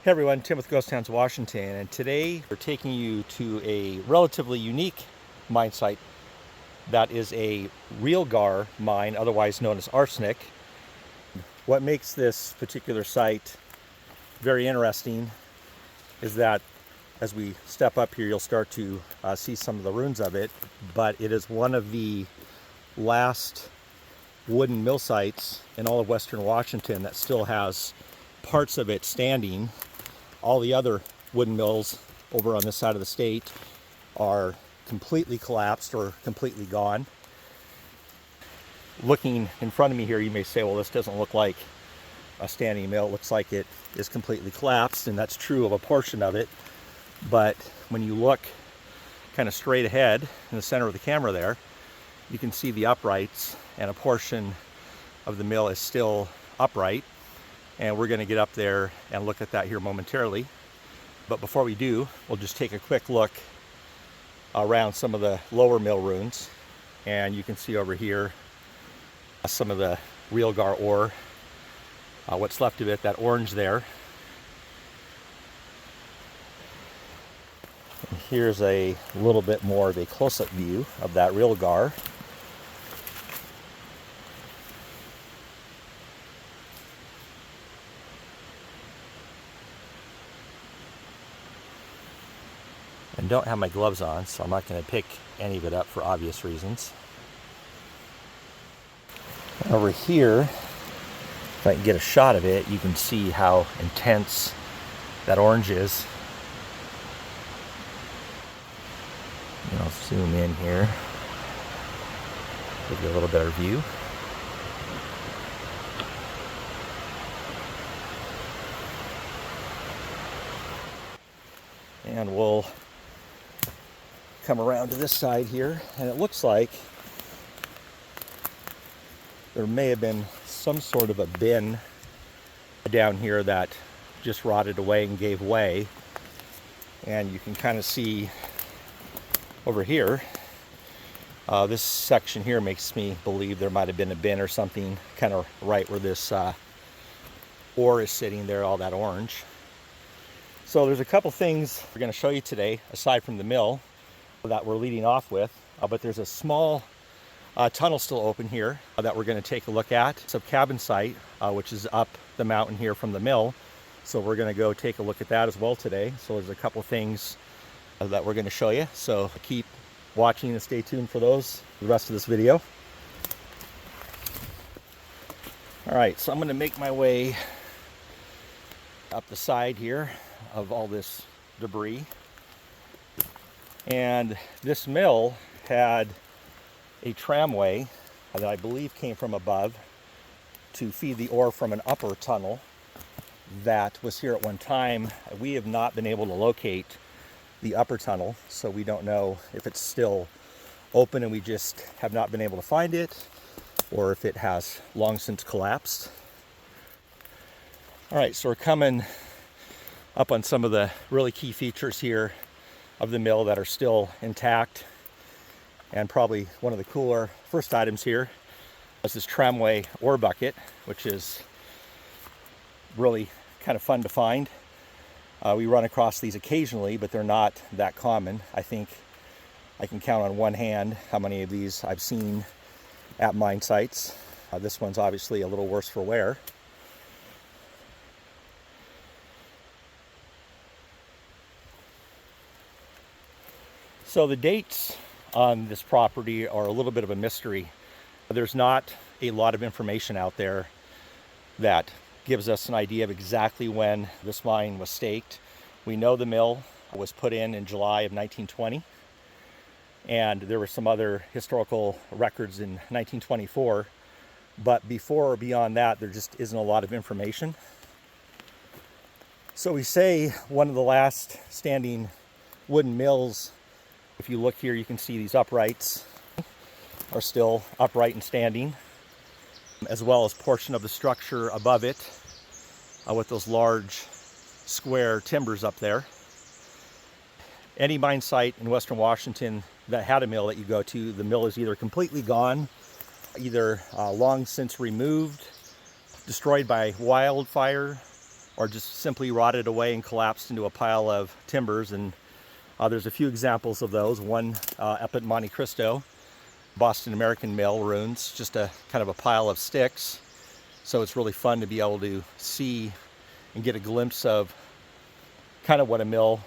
Hey everyone, Tim with Ghost Towns, Washington, and today we're taking you to a relatively unique mine site that is a Realgar mine, otherwise known as arsenic. What makes this particular site very interesting is that as we step up here, you'll start to see some of the ruins of it, but it is one of the last wooden mill sites in all of Western Washington that still has parts of it standing. All the other wooden mills over on this side of the state are completely collapsed or completely gone. Looking in front of me here, you may say, well, this doesn't look like a standing mill. It looks like it is completely collapsed, and that's true of a portion of it. But when you look kind of straight ahead in the center of the camera there, you can see the uprights, and a portion of the mill is still upright. And we're going to get up there and look at that here momentarily. But before we do, we'll just take a quick look around some of the lower mill ruins. And you can see over here some of the Realgar ore, what's left of it, that orange there. And here's a little bit more of a close-up view of that Realgar. And don't have my gloves on, so I'm not going to pick any of it up for obvious reasons. Over here, if I can get a shot of it, you can see how intense that orange is. And I'll zoom in here, give you a little better view. And we'll come around to this side here, and it looks like there may have been some sort of a bin down here that just rotted away and gave way. And you can kind of see over here, this section here makes me believe there might have been a bin or something kind of right where this ore is sitting there, all that orange. So there's a couple things we're going to show you today, aside from the mill, that we're leading off with, but there's a small tunnel still open here that we're going to take a look at. It's a cabin site, which is up the mountain here from the mill. So we're going to go take a look at that as well today. So there's a couple things that we're going to show you. So keep watching and stay tuned for those, the rest of this video. All right, so I'm going to make my way up the side here of all this debris. And this mill had a tramway that I believe came from above to feed the ore from an upper tunnel that was here at one time. We have not been able to locate the upper tunnel, so we don't know if it's still open and we just have not been able to find it, or if it has long since collapsed. All right, so we're coming up on some of the really key features here of the mill that are still intact. And probably one of the cooler first items here is this tramway ore bucket, which is really kind of fun to find. We run across these occasionally, but they're not that common. I think I can count on one hand how many of these I've seen at mine sites. This one's obviously a little worse for wear. So the dates on this property are a little bit of a mystery. There's not a lot of information out there that gives us an idea of exactly when this mine was staked. We know the mill was put in July of 1920, and there were some other historical records in 1924, but before or beyond that, there just isn't a lot of information. So we say one of the last standing wooden mills. If you look here, you can see these uprights are still upright and standing, as well as portion of the structure above it with those large square timbers up there. Any mine site in Western Washington that had a mill that you go to, the mill is either completely gone, either long since removed, destroyed by wildfire, or just simply rotted away and collapsed into a pile of timbers. And there's a few examples of those. One up at Monte Cristo, Boston American mill ruins, just a kind of a pile of sticks. So it's really fun to be able to see and get a glimpse of kind of what a mill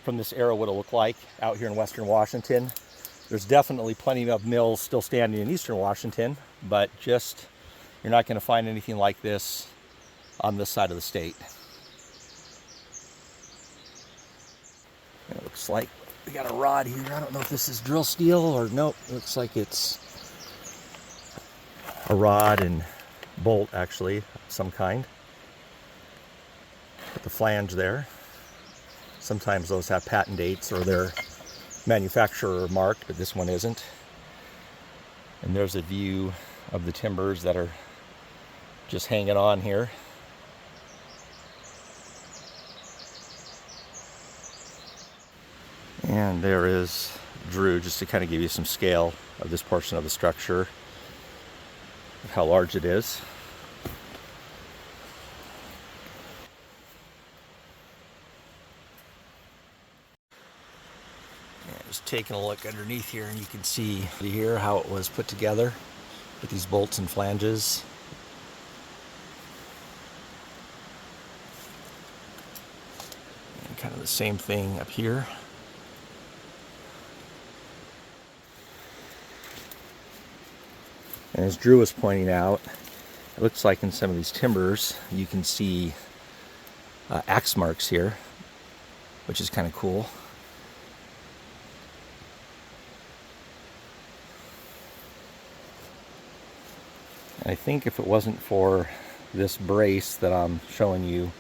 from this era would have looked like out here in Western Washington. There's definitely plenty of mills still standing in Eastern Washington, but just you're not going to find anything like this on this side of the state. It looks like we got a rod here. I don't know if this is drill steel or nope. It looks like it's a rod and bolt, actually, of some kind. Put the flange there. Sometimes those have patent dates or they're manufacturer marked, but this one isn't. And there's a view of the timbers that are just hanging on here. And there is Drew, just to kind of give you some scale of this portion of the structure, how large it is. Just taking a look underneath here, and you can see here how it was put together with these bolts and flanges. And kind of the same thing up here. And as Drew was pointing out, it looks like in some of these timbers you can see axe marks here, which is kind of cool. I think if it wasn't for this brace that I'm showing you,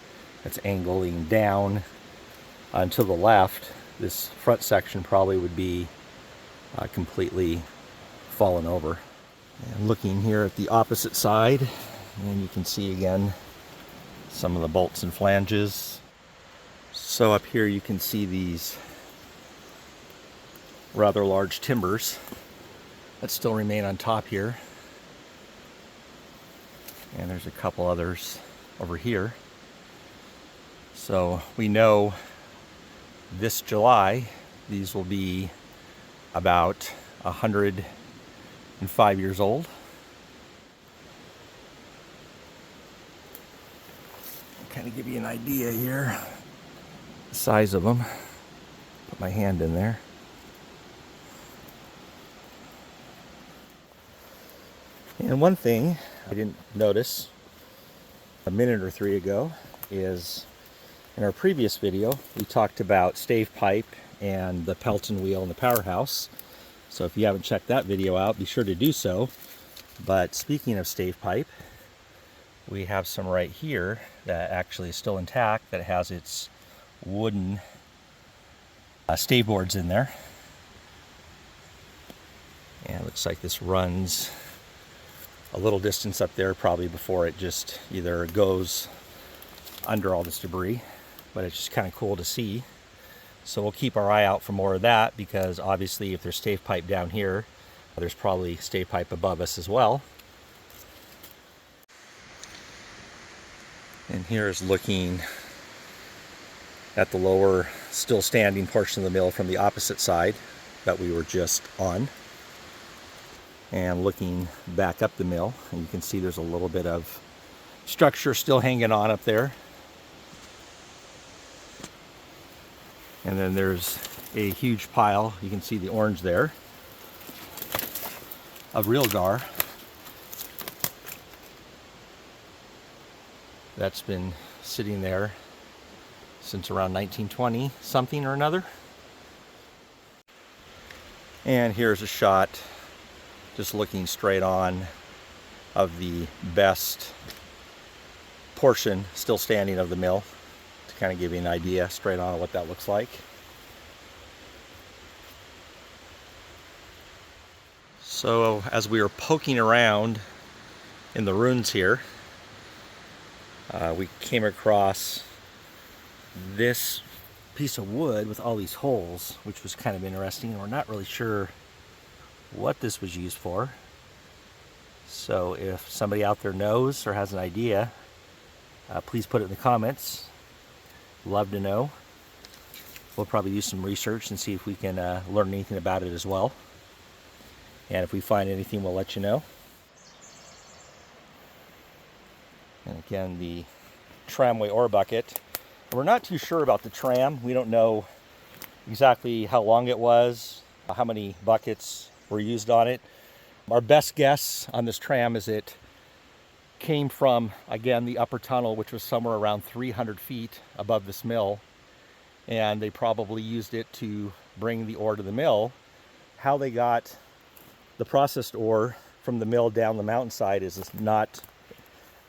that's angling down to the left, this front section probably would be completely fallen over. And looking here at the opposite side, and you can see again some of the bolts and flanges. So up here you can see these rather large timbers that still remain on top here. And there's a couple others over here. So we know this July these will be about 105 years old. Kind of give you an idea here, the size of them. Put my hand in there. And one thing I didn't notice a minute or three ago is in our previous video we talked about stave pipe and the Pelton wheel and the powerhouse. So if you haven't checked that video out, be sure to do so. But speaking of stave pipe, we have some right here that actually is still intact, that has its wooden stave boards in there. And it looks like this runs a little distance up there, probably before it just either goes under all this debris, but it's just kind of cool to see. So we'll keep our eye out for more of that, because obviously if there's stave pipe down here, there's probably stave pipe above us as well. And here's looking at the lower still standing portion of the mill from the opposite side that we were just on. And looking back up the mill, and you can see there's a little bit of structure still hanging on up there. And then there's a huge pile, you can see the orange there, of Realgar. That's been sitting there since around 1920 something or another. And here's a shot just looking straight on of the best portion still standing of the mill, to kind of give you an idea straight on what that looks like. So as we were poking around in the ruins here, we came across this piece of wood with all these holes, which was kind of interesting. We're not really sure what this was used for. So if somebody out there knows or has an idea, Please put it in the comments. Love to know. We'll probably do some research and see if we can learn anything about it as well. And if we find anything, we'll let you know. And again, the tramway ore bucket. We're not too sure about the tram. We don't know exactly how long it was, how many buckets were used on it. Our best guess on this tram is it came from, again, the upper tunnel, which was somewhere around 300 feet above this mill. And they probably used it to bring the ore to the mill. How they got the processed ore from the mill down the mountainside is not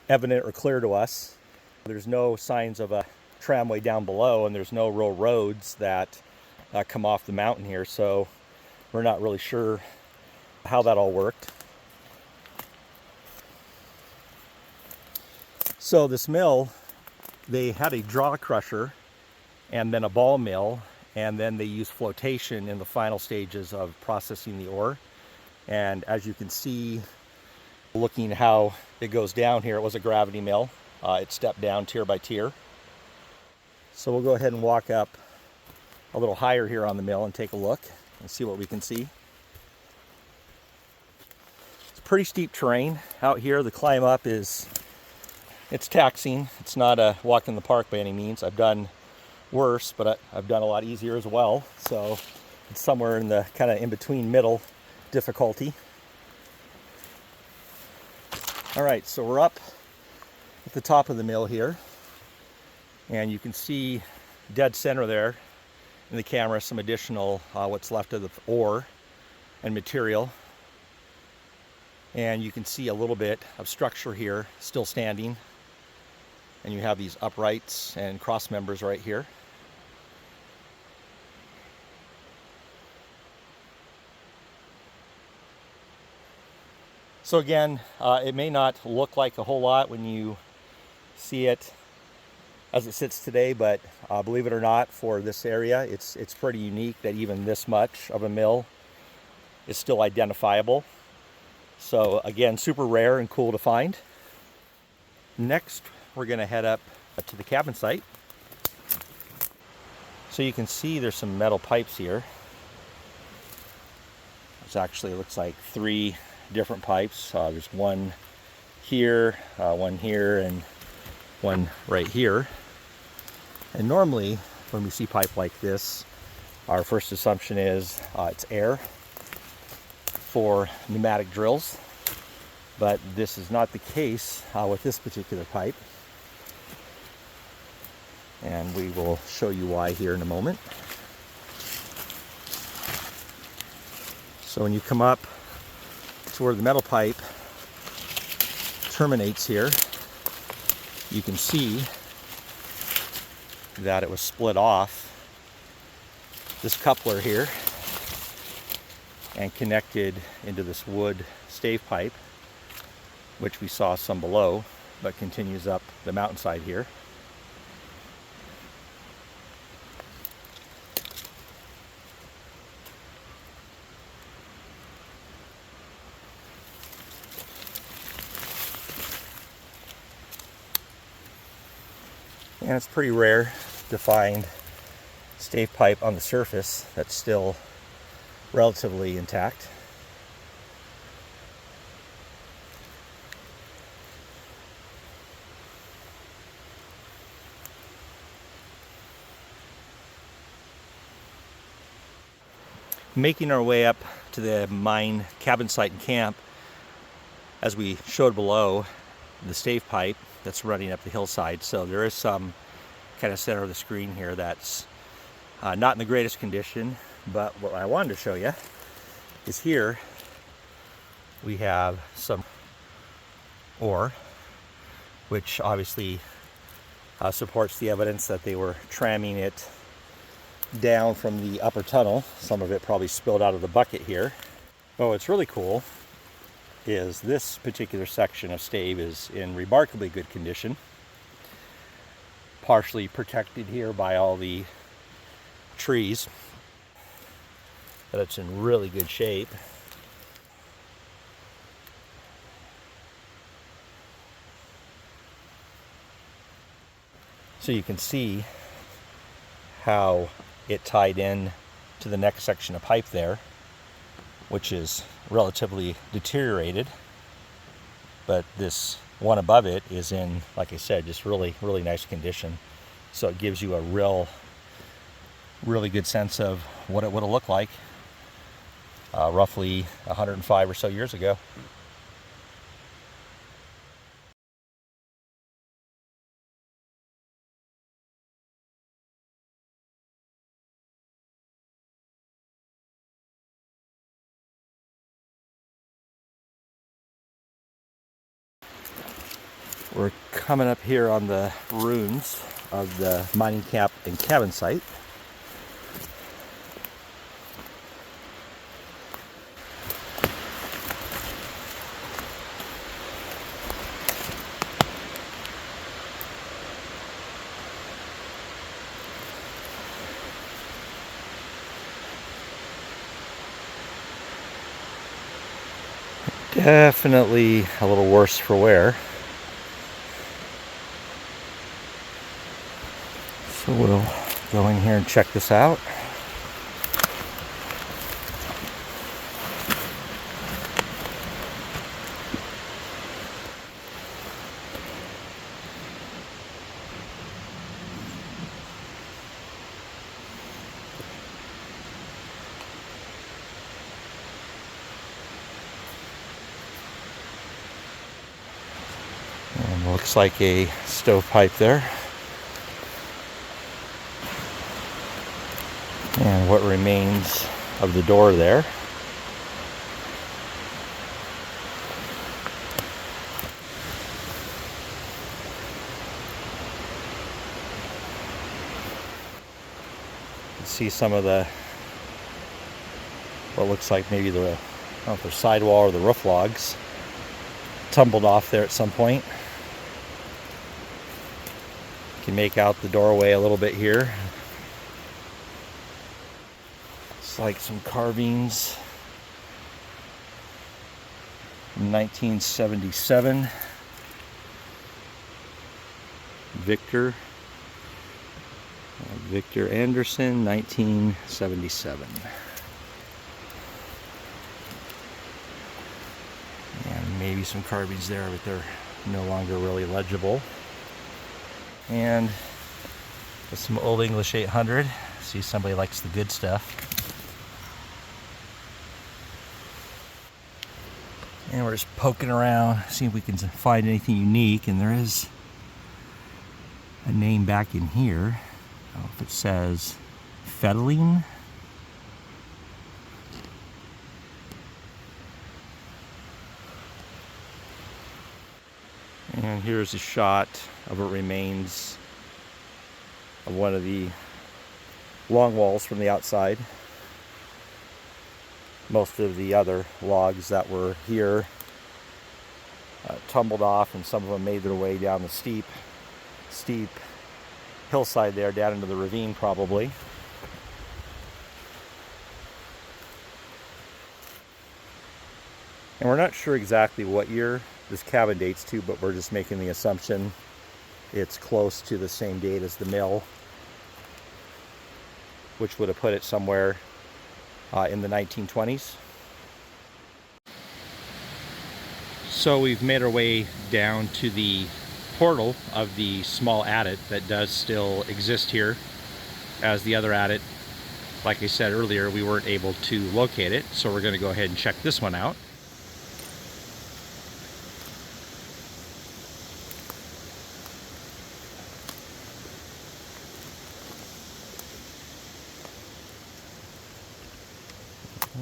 evident or clear to us. There's no signs of a tramway down below, and there's no real roads that come off the mountain here, so we're not really sure how that all worked. So this mill, they had a draw crusher and then a ball mill, and then they used flotation in the final stages of processing the ore. And as you can see, looking how it goes down here, it was a gravity mill. It stepped down tier by tier. So we'll go ahead and walk up a little higher here on the mill and take a look and see what we can see. It's pretty steep terrain out here. The climb up it's taxing. It's not a walk in the park by any means. I've done worse, but I've done a lot easier as well. So it's somewhere in the kind of in between middle difficulty. All right, so we're up at the top of the mill here, and you can see dead center there in the camera some additional what's left of the ore and material. And you can see a little bit of structure here still standing, and you have these uprights and cross members right here. So again, it may not look like a whole lot when you see it as it sits today, but believe it or not, for this area, it's pretty unique that even this much of a mill is still identifiable. So again, super rare and cool to find. Next, we're going to head up to the cabin site. So you can see there's some metal pipes here. There's actually, it looks like 3 different pipes. There's one here, and one right here. And normally when we see pipe like this, our first assumption is it's air for pneumatic drills, but this is not the case with this particular pipe, and we will show you why here in a moment. So when you come up to where the metal pipe terminates here, you can see that it was split off this coupler here and connected into this wood stave pipe, which we saw some below, but continues up the mountainside here. And it's pretty rare to find stave pipe on the surface that's still relatively intact. Making our way up to the mine cabin site and camp, as we showed below, the stave pipe that's running up the hillside. So there is some kind of center of the screen here that's not in the greatest condition, but what I wanted to show you is here we have some ore, which obviously supports the evidence that they were tramming it down from the upper tunnel. Some of it probably spilled out of the bucket here. But what's really cool is this particular section of stave is in remarkably good condition, partially protected here by all the trees, but it's in really good shape. So you can see how it tied in to the next section of pipe there, which is relatively deteriorated, but this one above it is in, like I said, just really nice condition. So it gives you a really good sense of what it would have looked like roughly 105 or so years ago. We're coming up here on the ruins of the mining camp and cabin site. Definitely a little worse for wear. So we'll go in here and check this out. And looks like a stovepipe there. And what remains of the door there. You can see some of the, what looks like maybe the, I don't know if they're sidewall or the roof logs, tumbled off there at some point. You can make out the doorway a little bit here. It's like some carvings from 1977. Victor Anderson, 1977. And maybe some carvings there, but they're no longer really legible. And some Old English 800. See, somebody likes the good stuff. And we're just poking around, see if we can find anything unique. And there is a name back in here. I don't know if it says Fedline. And here's a shot of what remains of one of the long walls from the outside. Most of the other logs that were here tumbled off, and some of them made their way down the steep hillside there, down into the ravine probably. And we're not sure exactly what year this cabin dates to, but we're just making the assumption it's close to the same date as the mill, which would have put it somewhere in the 1920s. So we've made our way down to the portal of the small adit that does still exist here, as the other adit, like I said earlier, we weren't able to locate it, so we're going to go ahead and check this one out.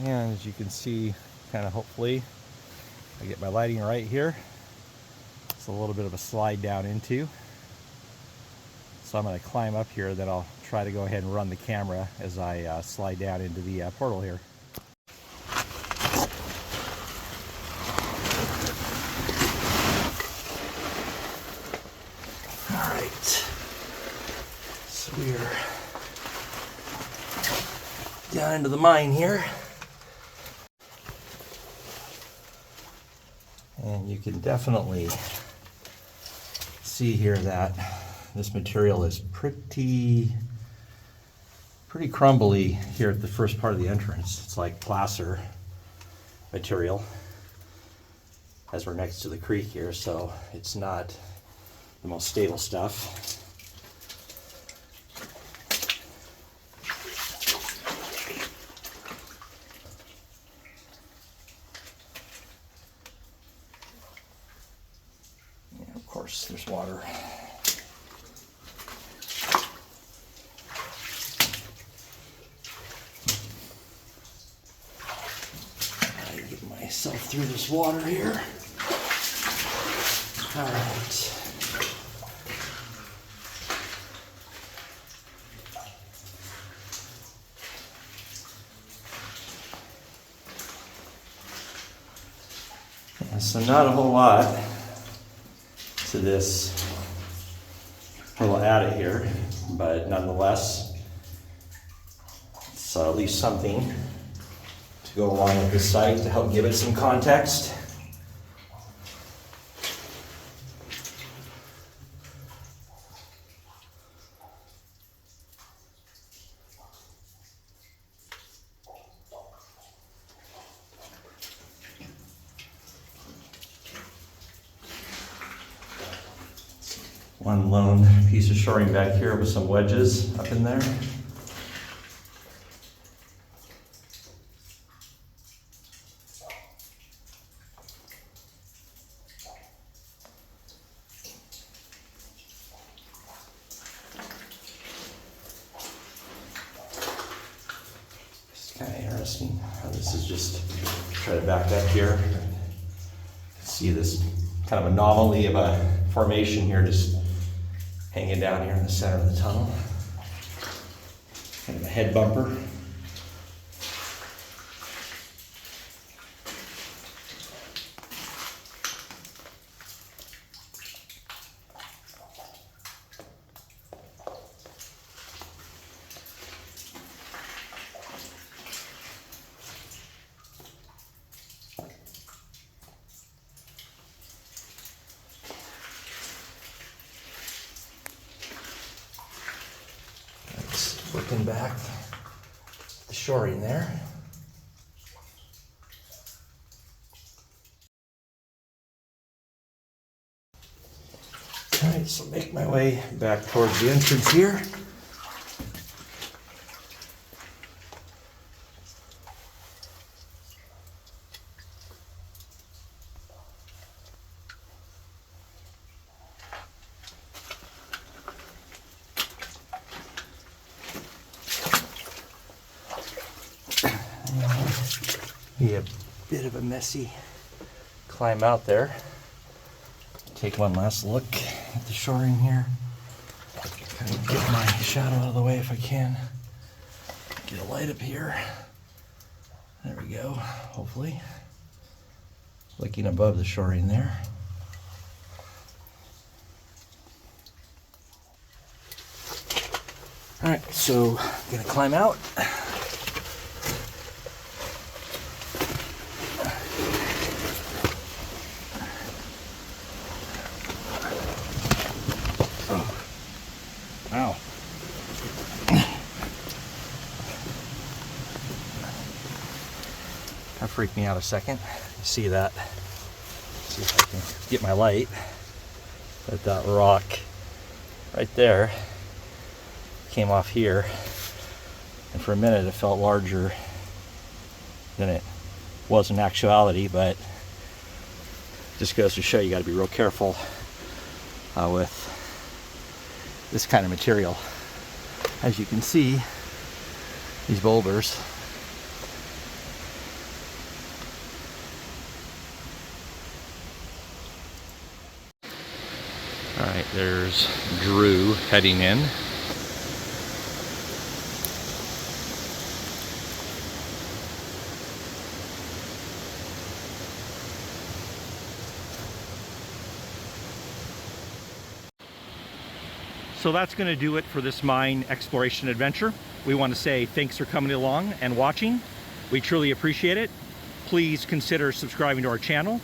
And as you can see, kind of hopefully, I get my lighting right here. It's a little bit of a slide down into. So I'm going to climb up here, then I'll try to go ahead and run the camera as I slide down into the portal here. All right. So we're down into the mine here. And you can definitely see here that this material is pretty crumbly here at the first part of the entrance. It's like placer material, as we're next to the creek here, so it's not the most stable stuff. And of course, there's water. Myself through this water here. All right. Yeah, so not a whole lot to this little adit here, but nonetheless, it's at least something to go along with the site to help give it some context. One lone piece of shoring back here with some wedges up in there. Kind of interesting how this is just, try to back up here. See this kind of anomaly of a formation here just hanging down here in the center of the tunnel. Kind of a head bumper. Working back the shoring there. All right, so make my way back towards the entrance here. Be a bit of a messy climb out there. Take one last look at the shoring here. Kind of get my shadow out of the way if I can. Get a light up here. There we go, hopefully. Looking above the shoring there. All right, so I'm gonna climb out. Wow. That freaked me out a second. You see that? See if I can get my light. But that rock right there came off here. And for a minute it felt larger than it was in actuality, but just goes to show you got to be real careful with this kind of material. As you can see, these boulders all right, there's Drew heading in. So that's going to do it for this mine exploration adventure. We want to say thanks for coming along and watching. We truly appreciate it. Please consider subscribing to our channel.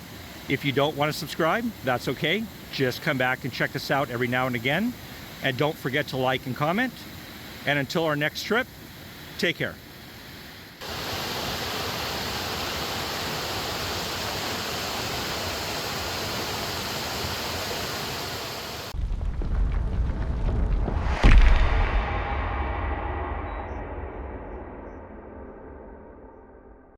If you don't want to subscribe, that's okay. Just come back and check us out every now and again. And don't forget to like and comment. And until our next trip, take care.